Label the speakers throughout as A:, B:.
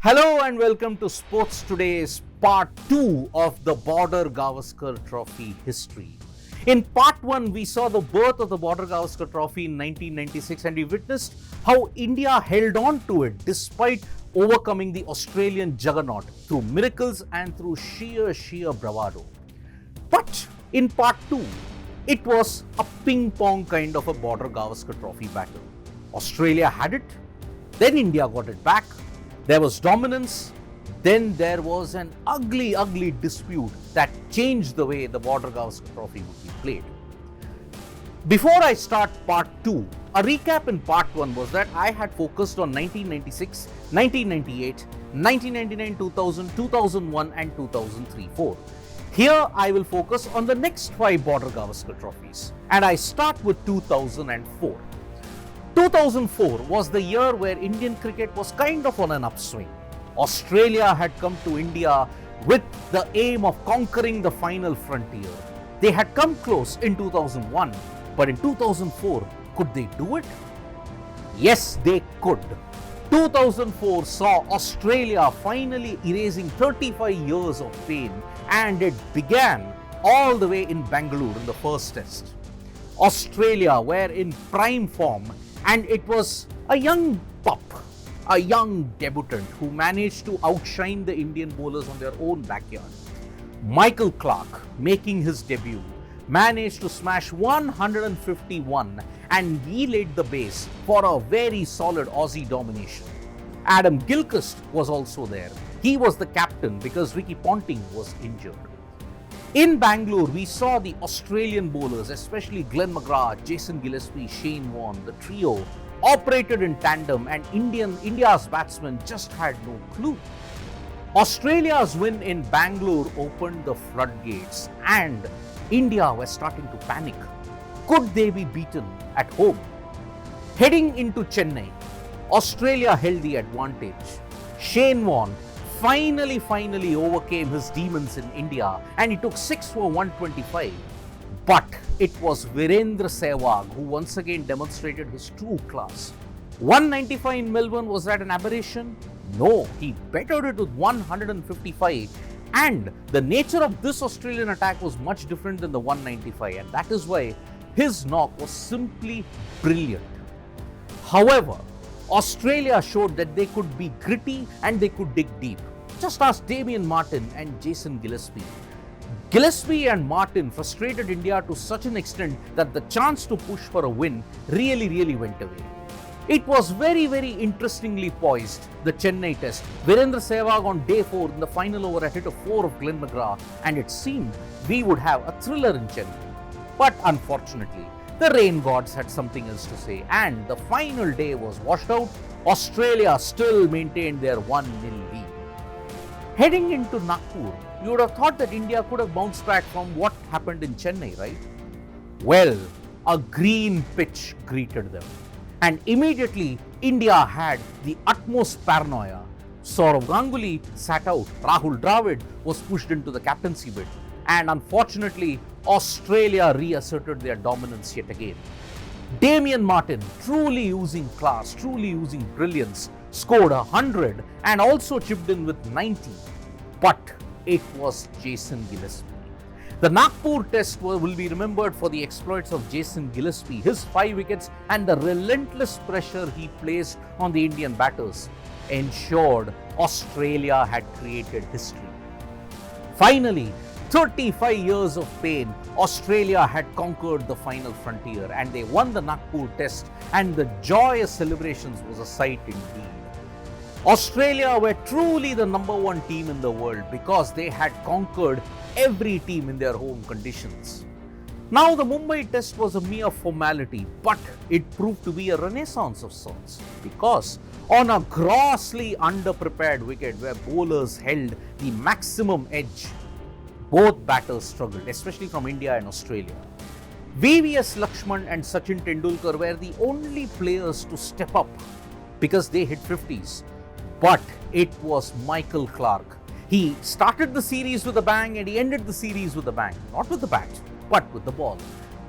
A: Hello and welcome to Sports Today's part 2 of the Border-Gavaskar Trophy history. In part 1, we saw the birth of the Border-Gavaskar Trophy in 1996 and we witnessed how India held on to it despite overcoming the Australian juggernaut through miracles and through sheer bravado. But in part 2, it was a ping-pong kind of a Border-Gavaskar Trophy battle. Australia had it, then India got it back. There was dominance, then there was an ugly dispute that changed the way the Border-Gavaskar Trophy would be played. Before I start part 2, a recap in part 1 was that I had focused on 1996, 1998, 1999, 2000, 2001 and 2003-04. Here I will focus on the next 5 Border-Gavaskar trophies and I start with 2004. 2004 was the year where Indian cricket was kind of on an upswing. Australia had come to India with the aim of conquering the final frontier. They had come close in 2001, but in 2004, could they do it? Yes, they could. 2004 saw Australia finally erasing 35 years of pain, and it began all the way in Bangalore in the first test. Australia were in prime form, and it was a young pup, a young debutant who managed to outshine the Indian bowlers on their own backyard. Michael Clarke, making his debut, managed to smash 151 and he laid the base for a very solid Aussie domination. Adam Gilchrist was also there. He was the captain because Ricky Ponting was injured. In Bangalore, we saw the Australian bowlers, especially Glenn McGrath, Jason Gillespie, Shane Warne, the trio, operated in tandem and India's batsmen just had no clue. Australia's win in Bangalore opened the floodgates and India was starting to panic. Could they be beaten at home? Heading into Chennai, Australia held the advantage. Shane Warne finally overcame his demons in India and he took 6 for 125. But it was Virendra Sehwag who once again demonstrated his true class. 195 in Melbourne, was that an aberration? No, he bettered it with 155. And the nature of this Australian attack was much different than the 195 and that is why his knock was simply brilliant. However, Australia showed that they could be gritty and they could dig deep. Just ask Damien Martyn and Jason Gillespie. Gillespie and Martyn frustrated India to such an extent that the chance to push for a win really went away. It was very interestingly poised, the Chennai test. Virendra Sehwag on day 4 in the final over a hit of 4 of Glenn McGrath and it seemed we would have a thriller in Chennai. But unfortunately, the rain gods had something else to say and the final day was washed out. Australia still maintained their 1-0 lead. Heading into Nagpur, you would have thought that India could have bounced back from what happened in Chennai, right? Well, a green pitch greeted them. And immediately, India had the utmost paranoia. Sourav Ganguly sat out, Rahul Dravid was pushed into the captaincy bid. And unfortunately, Australia reasserted their dominance yet again. Damien Martyn, truly using class, truly using brilliance, scored 100 and also chipped in with 90. But it was Jason Gillespie. The Nagpur test will be remembered for the exploits of Jason Gillespie, his 5 wickets and the relentless pressure he placed on the Indian batters ensured Australia had created history. Finally, 35 years of pain, Australia had conquered the final frontier and they won the Nagpur test and the joyous celebrations was a sight indeed. Australia were truly the #1 team in the world because they had conquered every team in their home conditions. Now the Mumbai test was a mere formality, but it proved to be a renaissance of sorts because on a grossly underprepared wicket where bowlers held the maximum edge, both batters struggled, especially from India and Australia. VVS Laxman and Sachin Tendulkar were the only players to step up because they hit 50s. But it was Michael Clarke. He started the series with a bang and he ended the series with a bang. Not with the bat, but with the ball.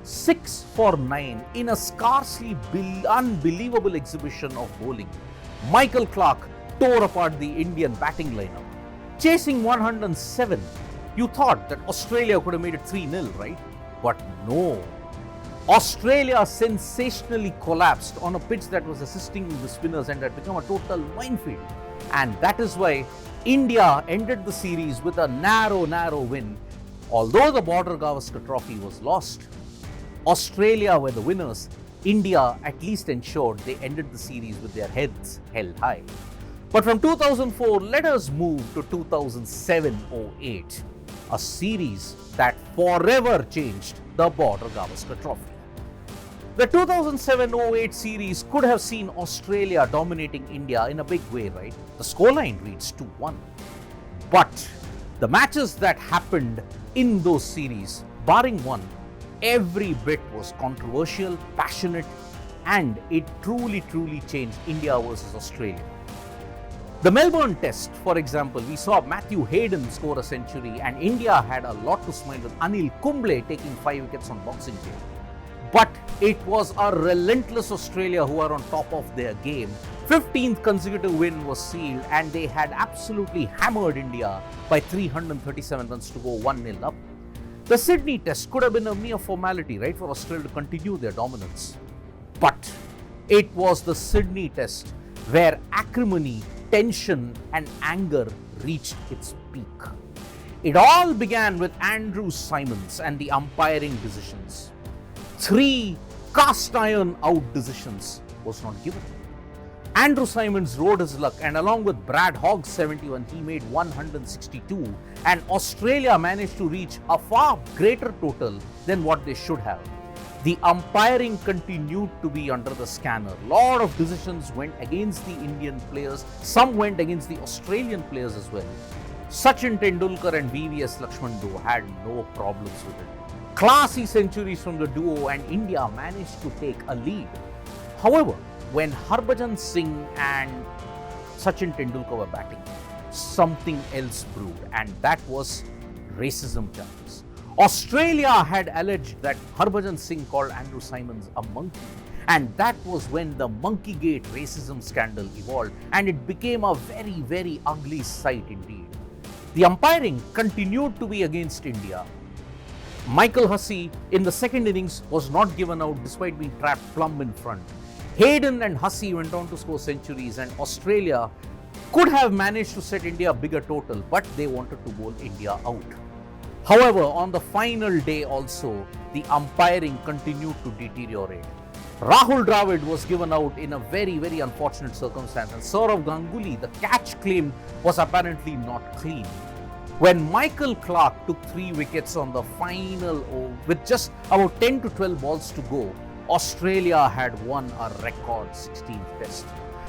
A: 6 for 9 in a scarcely unbelievable exhibition of bowling. Michael Clarke tore apart the Indian batting lineup. Chasing 107, you thought that Australia could have made it 3-0, right? But no. Australia sensationally collapsed on a pitch that was assisting the spinners and had become a total minefield. And that is why India ended the series with a narrow win. Although the BORDER-GAVASKAR Trophy was lost, Australia were the winners. India at least ensured they ended the series with their heads held high. But from 2004, let us move to 2007-08, a series that forever changed the BORDER-GAVASKAR Trophy. The 2007-08 series could have seen Australia dominating India in a big way, right? The scoreline reads 2-1. But the matches that happened in those series, barring one, every bit was controversial, passionate, and it truly changed India versus Australia. The Melbourne Test, for example, we saw Matthew Hayden score a century, and India had a lot to smile with Anil Kumble taking 5 wickets on Boxing Day. But it was a relentless Australia who are on top of their game. 15th consecutive win was sealed, and they had absolutely hammered India by 337 runs to go 1-0 up. The Sydney Test could have been a mere formality, right, for Australia to continue their dominance. But it was the Sydney Test where acrimony, tension, and anger reached its peak. It all began with Andrew Symonds and the umpiring decisions. 3 cast iron out decisions was not given. Andrew Symonds rode his luck, and along with Brad Hogg's 71, he made 162, and Australia managed to reach a far greater total than what they should have. The umpiring continued to be under the scanner. A lot of decisions went against the Indian players, some went against the Australian players as well. Sachin Tendulkar and VVS Laxman duo had no problems with it. Classy centuries from the duo, and India managed to take a lead. However, when Harbhajan Singh and Sachin Tendulkar were batting, something else brewed, and that was racism charges. Australia had alleged that Harbhajan Singh called Andrew Symonds a monkey, and that was when the Monkeygate racism scandal evolved, and it became a very ugly sight indeed. The umpiring continued to be against India. Michael Hussey in the second innings was not given out despite being trapped plumb in front. Hayden and Hussey went on to score centuries, and Australia could have managed to set India a bigger total, but they wanted to bowl India out. However, on the final day also, the umpiring continued to deteriorate. Rahul Dravid was given out in a very unfortunate circumstance, and Sourav Ganguly, the catch claimed, was apparently not clean. When Michael Clarke took 3 wickets on the final over with just about 10 to 12 balls to go, Australia had won a record 16th test.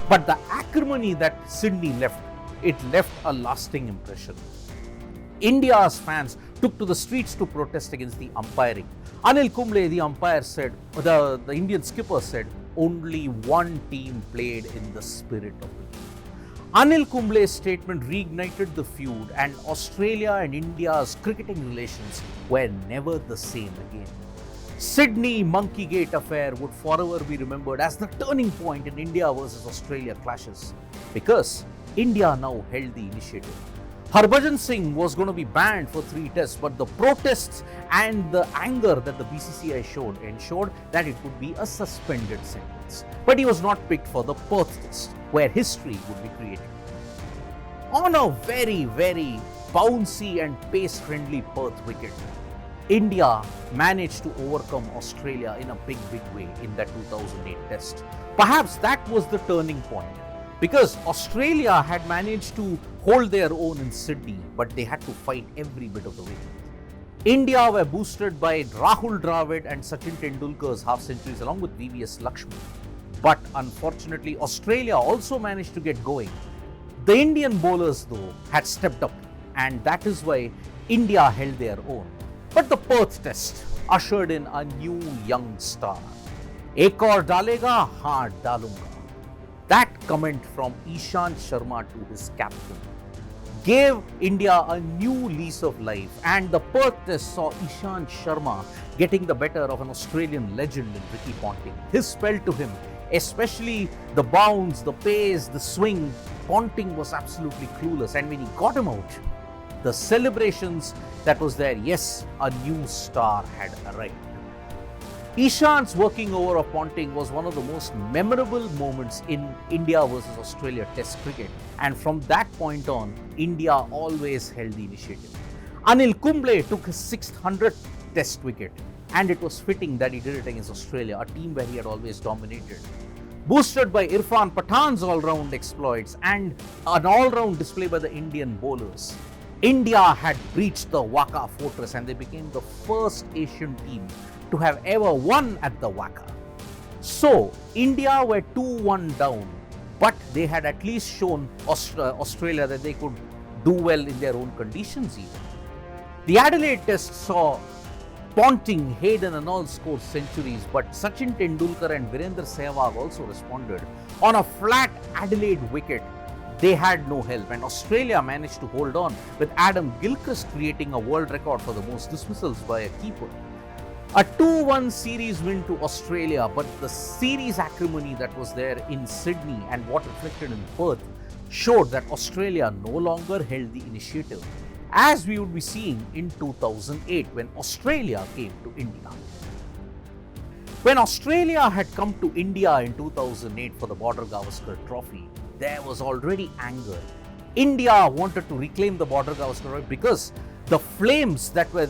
A: But the acrimony that Sydney left, it left a lasting impression. India's fans took to the streets to protest against the umpiring. Anil Kumble, the umpire, said, the Indian skipper said, only one team played in the spirit of the game. Anil Kumble's statement reignited the feud, and Australia and India's cricketing relations were never the same again. Sydney Monkeygate affair would forever be remembered as the turning point in India versus Australia clashes, because India now held the initiative. Harbhajan Singh was going to be banned for 3 tests, but the protests and the anger that the BCCI showed ensured that it would be a suspended sentence. But he was not picked for the Perth test, where history would be created. On a very bouncy and pace-friendly Perth wicket, India managed to overcome Australia in a big way in that 2008 test. Perhaps that was the turning point, because Australia had managed to hold their own in Sydney, but they had to fight every bit of the way. India were boosted by Rahul Dravid and Sachin Tendulkar's half centuries along with VVS Laxman. But unfortunately, Australia also managed to get going. The Indian bowlers, though, had stepped up, and that is why India held their own. But the Perth test ushered in a new young star. Ek aur dalega, haan dalunga. That comment from Ishant Sharma to his captain gave India a new lease of life, and the Perth test saw Ishant Sharma getting the better of an Australian legend in Ricky Ponting. His spell to him, especially the bounce, the pace, the swing, Ponting was absolutely clueless, and when he got him out, the celebrations that was there, yes, a new star had arrived. Ishan's working over of Ponting was one of the most memorable moments in India versus Australia Test cricket, and from that point on, India always held the initiative. Anil Kumble took his 600th Test wicket, and it was fitting that he did it against Australia, a team where he had always dominated. Boosted by Irfan Pathan's all-round exploits and an all-round display by the Indian bowlers, India had breached the Waka fortress and they became the first Asian team to have ever won at the Waka. So, India were 2-1 down, but they had at least shown Australia that they could do well in their own conditions even. The Adelaide Test saw Ponting, Hayden and all scored centuries, but Sachin Tendulkar and Virendra Sehwag also responded. On a flat Adelaide wicket, they had no help, and Australia managed to hold on, with Adam Gilchrist creating a world record for the most dismissals by a keeper. A 2-1 series win to Australia, but the series acrimony that was there in Sydney and what reflected in Perth showed that Australia no longer held the initiative, as we would be seeing in 2008 when Australia came to India. When Australia had come to India in 2008 for the BORDER-GAVASKAR Trophy, there was already anger. India wanted to reclaim the BORDER-GAVASKAR Trophy because the flames that were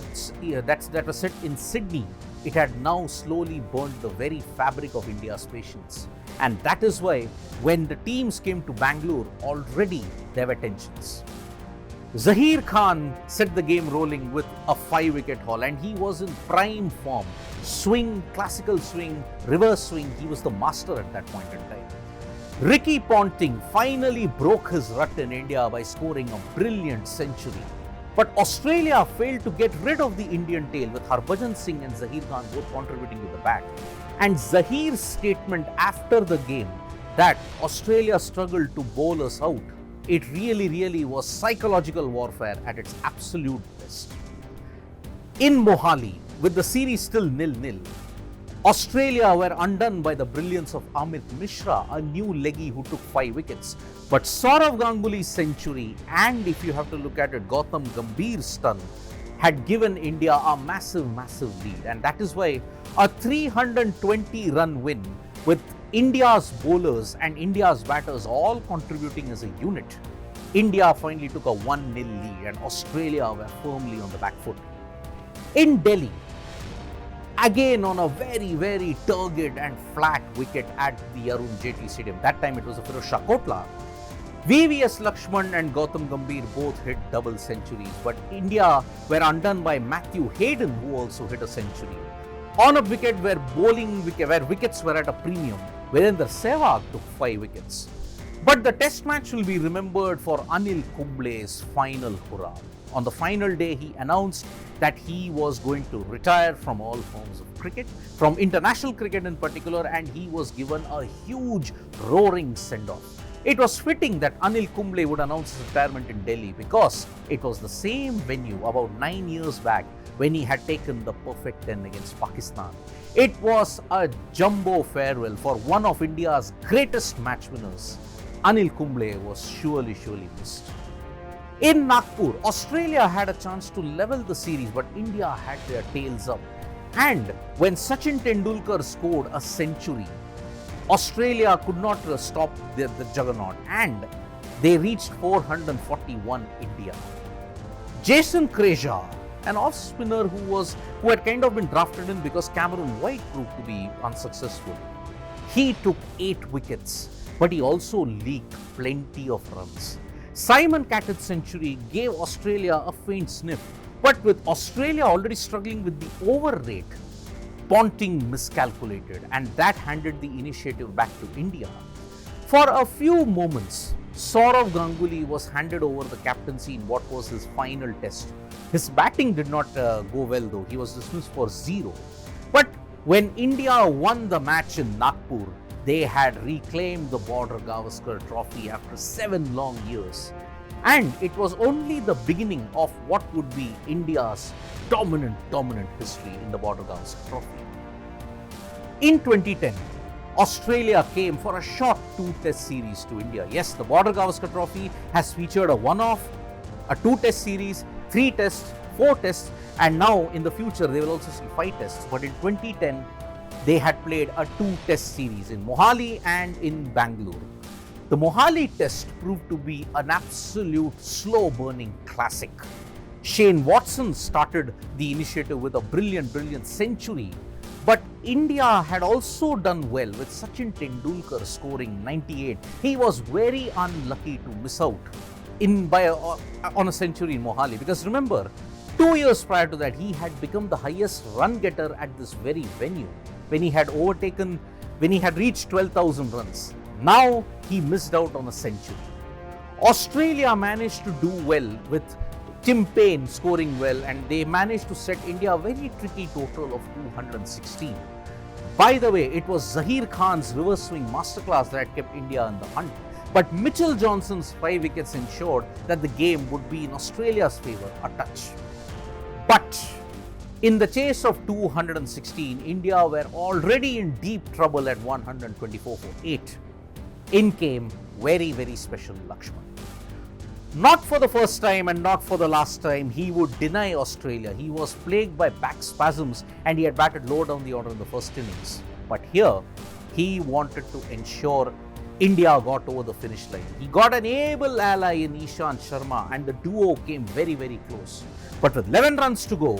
A: set in Sydney, it had now slowly burned the very fabric of India's patience. And that is why when the teams came to Bangalore, already there were tensions. Zaheer Khan set the game rolling with a 5-wicket haul, and he was in prime form. Swing, classical swing, reverse swing, he was the master at that point in time. Ricky Ponting finally broke his rut in India by scoring a brilliant century. But Australia failed to get rid of the Indian tail, with Harbhajan Singh and Zaheer Khan both contributing to the bat. And Zaheer's statement after the game that Australia struggled to bowl us out, it really was psychological warfare at its absolute best. In Mohali, with the series still 0-0, Australia were undone by the brilliance of Amit Mishra, a new leggy who took 5 wickets. But Sourav Ganguly's century, and if you have to look at it, Gautam Gambhir's stun, had given India a massive lead. And that is why a 320-run win with India's bowlers and India's batters all contributing as a unit, India finally took a 1-0 lead and Australia were firmly on the back foot. In Delhi, again on a very turgid and flat wicket at the Arun Jaitley Stadium, that time it was a Firoz Shah Kotla, VVS Laxman and Gautam Gambhir both hit double centuries, but India were undone by Matthew Hayden, who also hit a century. On a wicket where wickets were at a premium, Virendra Sehwag took 5 wickets. But the test match will be remembered for Anil Kumble's final hurrah. On the final day, he announced that he was going to retire from all forms of cricket, from international cricket in particular, and he was given a huge roaring send-off. It was fitting that Anil Kumble would announce his retirement in Delhi because it was the same venue about 9 years back when he had taken the perfect 10 against Pakistan. It was a jumbo farewell for one of India's greatest match winners. Anil Kumble was surely missed. In Nagpur, Australia had a chance to level the series, but India had their tails up. And when Sachin Tendulkar scored a century, Australia could not stop the juggernaut, and they reached 441 India. Jason Krejza, an off-spinner who had kind of been drafted in because Cameron White proved to be unsuccessful, he took 8 wickets, but he also leaked plenty of runs. Simon Cattett's century gave Australia a faint sniff, but with Australia already struggling with the over rate, Ponting miscalculated, and that handed the initiative back to India. For a few moments, Sourav Ganguly was handed over the captaincy in what was his final test. His batting did not go well though, he was dismissed for 0. But when India won the match in Nagpur, they had reclaimed the BORDER-GAVASKAR Trophy after 7 long years. And it was only the beginning of what would be India's dominant history in the BORDER-GAVASKAR Trophy. In 2010, Australia came for a short 2-test series to India. Yes, the Border-Gavaskar Trophy has featured a one-off, a 2-test series, 3 tests, 4 tests, and now in the future they will also see 5 tests. But in 2010, they had played a 2-test series in Mohali and in Bangalore. The Mohali test proved to be an absolute slow-burning classic. Shane Watson started the initiative with a brilliant century. But India had also done well with Sachin Tendulkar scoring 98. He was very unlucky to miss out on a century in Mohali, because remember, 2 years prior to that, he had become the highest run getter at this very venue when he had reached 12,000 runs. Now he missed out on a century. Australia managed to do well with Tim Payne scoring well, and they managed to set India a very tricky total of 216. By the way, it was Zaheer Khan's reverse swing masterclass that kept India in the hunt. But Mitchell Johnson's 5 wickets ensured that the game would be in Australia's favour a touch. But in the chase of 216, India were already in deep trouble at 124 for 8. In came very special Laxman. Not for the first time and not for the last time, he would deny Australia. He was plagued by back spasms and he had batted low down the order in the first innings. But here, he wanted to ensure India got over the finish line. He got an able ally in Ishant Sharma and the duo came very close. But with 11 runs to go,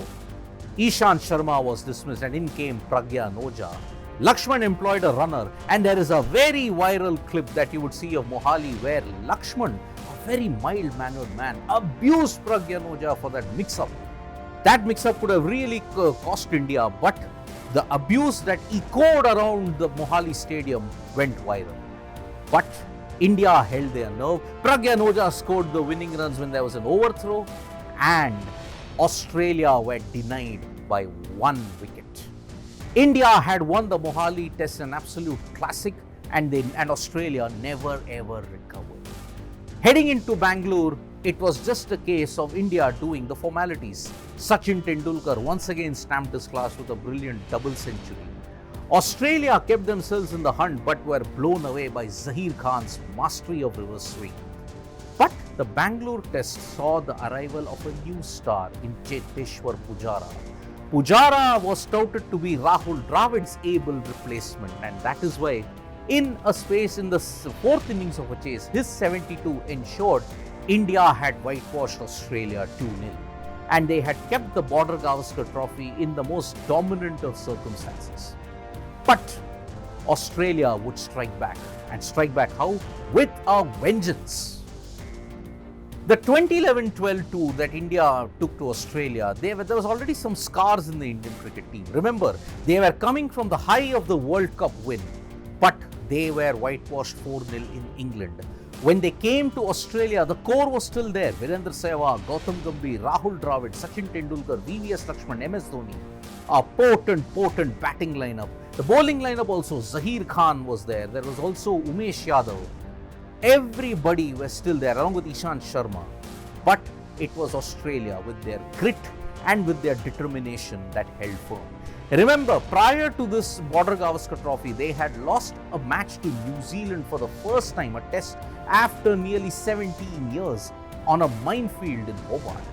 A: Ishant Sharma was dismissed and in came Pragya Noja. Laxman employed a runner, and there is a very viral clip that you would see of Mohali where Laxman, a very mild-mannered man, abused Pragya Noja for that mix-up. That mix-up could have really cost India, but the abuse that echoed around the Mohali stadium went viral. But India held their nerve. Pragya Noja scored the winning runs when there was an overthrow, and Australia were denied by 1 wicket. India had won the Mohali Test, an absolute classic, and Australia never ever recovered. Heading into Bangalore, it was just a case of India doing the formalities. Sachin Tendulkar once again stamped his class with a brilliant double century. Australia kept themselves in the hunt but were blown away by Zaheer Khan's mastery of reverse swing. But the Bangalore Test saw the arrival of a new star in Cheteshwar Pujara. Pujara was touted to be Rahul Dravid's able replacement, and that is why in a space in the 4th innings of a chase, his 72 ensured India had whitewashed Australia 2-0, and they had kept the Border-Gavaskar Trophy in the most dominant of circumstances. But Australia would strike back, and strike back how? With a vengeance. The 2011-12 tour that India took to Australia, there was already some scars in the Indian cricket team. Remember, they were coming from the high of the World Cup win, but they were whitewashed 4-0 in England. When they came to Australia, the core was still there. Virendra Sehwag, Gautam Gambhir, Rahul Dravid, Sachin Tendulkar, VVS Lakshman, MS Dhoni. A potent batting lineup. The bowling lineup also, Zaheer Khan was there. There was also Umesh Yadav. Everybody was still there along with Ishant Sharma. But it was Australia with their grit and with their determination that held firm. Remember, prior to this Border-Gavaskar Trophy, they had lost a match to New Zealand for the first time, a test after nearly 17 years on a minefield in Hobart.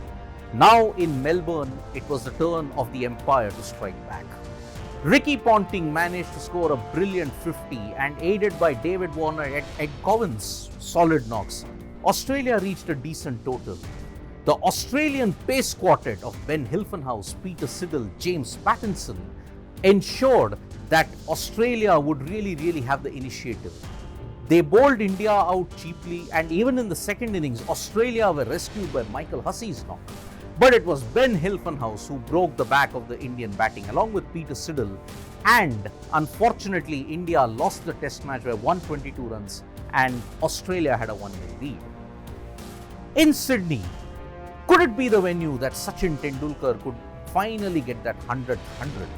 A: Now in Melbourne, it was the turn of the Empire to strike back. Ricky Ponting managed to score a brilliant 50 and aided by David Warner and Ed Cowan's solid knocks, Australia reached a decent total. The Australian pace quartet of Ben Hilfenhaus, Peter Siddle, James Pattinson ensured that Australia would really have the initiative. They bowled India out cheaply, and even in the second innings, Australia were rescued by Michael Hussey's knock. But it was Ben Hilfenhaus who broke the back of the Indian batting along with Peter Siddle, and unfortunately India lost the test match by 122 runs and Australia had a 1-0 lead. In Sydney, could it be the venue that Sachin Tendulkar could finally get that 100th 100?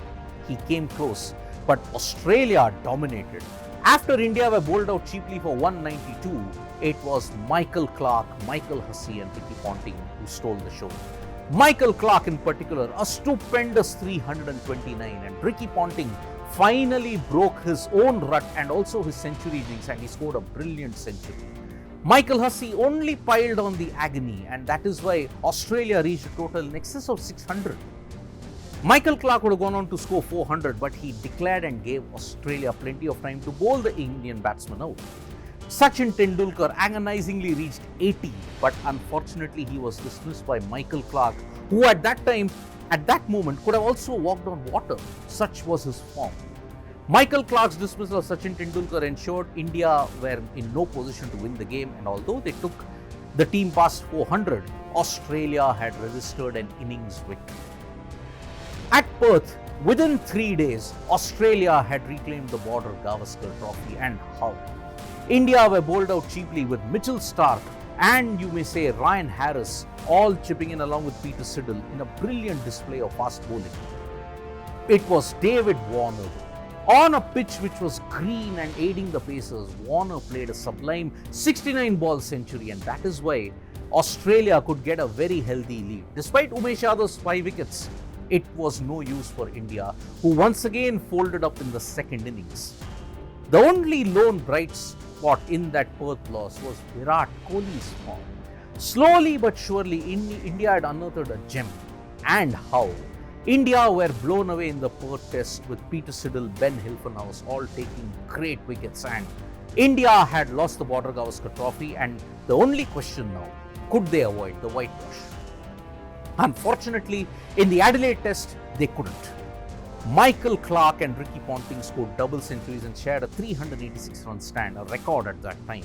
A: He came close, but Australia dominated. After India were bowled out cheaply for 192, it was Michael Clarke, Michael Hussey and Ricky Ponting who stole the show. Michael Clarke in particular, a stupendous 329, and Ricky Ponting finally broke his own rut and also his century innings, and he scored a brilliant century. Michael Hussey only piled on the agony, and that is why Australia reached a total in excess of 600. Michael Clarke would have gone on to score 400, but he declared and gave Australia plenty of time to bowl the Indian batsman out. Sachin Tendulkar agonizingly reached 80, but unfortunately he was dismissed by Michael Clarke, who at that moment could have also walked on water. Such was his form. Michael Clarke's dismissal of Sachin Tendulkar ensured India were in no position to win the game, and although they took the team past 400, Australia had registered an innings victory. At Perth, within 3 days, Australia had reclaimed the BORDER-GAVASKAR Trophy, and how? India were bowled out cheaply with Mitchell Starc and you may say Ryan Harris all chipping in along with Peter Siddle in a brilliant display of fast bowling. It was David Warner. On a pitch which was green and aiding the pacers, Warner played a sublime 69-ball century, and that is why Australia could get a very healthy lead. Despite Umesh Yadav's 5 wickets, it was no use for India, who once again folded up in the second innings. The only lone bright spot in that Perth loss was Virat Kohli's form. Slowly but surely, India had unearthed a gem. And how? India were blown away in the Perth test with Peter Siddle, Ben Hilfenhaus all taking great wickets, and India had lost the BORDER-GAVASKAR Trophy, and the only question now, could they avoid the whitewash? Unfortunately, in the Adelaide test, they couldn't. Michael Clarke and Ricky Ponting scored double centuries and shared a 386-run stand, a record at that time.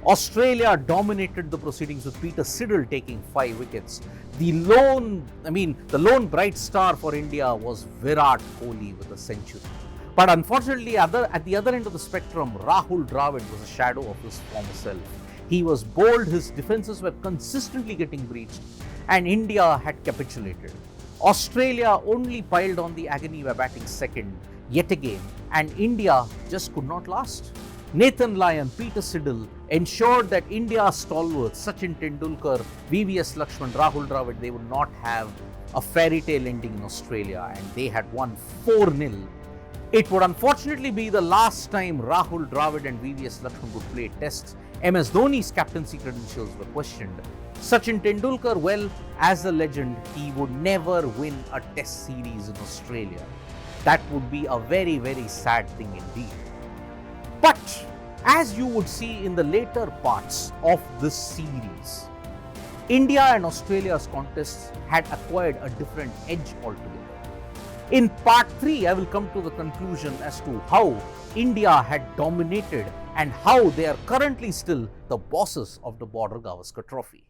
A: Australia dominated the proceedings with Peter Siddle taking 5 wickets. The lone bright star for India was Virat Kohli with a century. But unfortunately, at the other end of the spectrum, Rahul Dravid was a shadow of his former self. He was bowled, his defences were consistently getting breached, and India had capitulated. Australia only piled on the agony by batting second, yet again, and India just could not last. Nathan Lyon, Peter Siddle ensured that India's stalwarts, Sachin Tendulkar, VVS Laxman, Rahul Dravid, they would not have a fairy tale ending in Australia, and they had won 4-0. It would unfortunately be the last time Rahul Dravid and VVS Laxman would play tests. MS Dhoni's captaincy credentials were questioned. Sachin Tendulkar, well, as a legend, he would never win a test series in Australia. That would be a very, very sad thing indeed. But as you would see in the later parts of this series, India and Australia's contests had acquired a different edge altogether. In part 3, I will come to the conclusion as to how India had dominated and how they are currently still the bosses of the BORDER-GAVASKAR Trophy.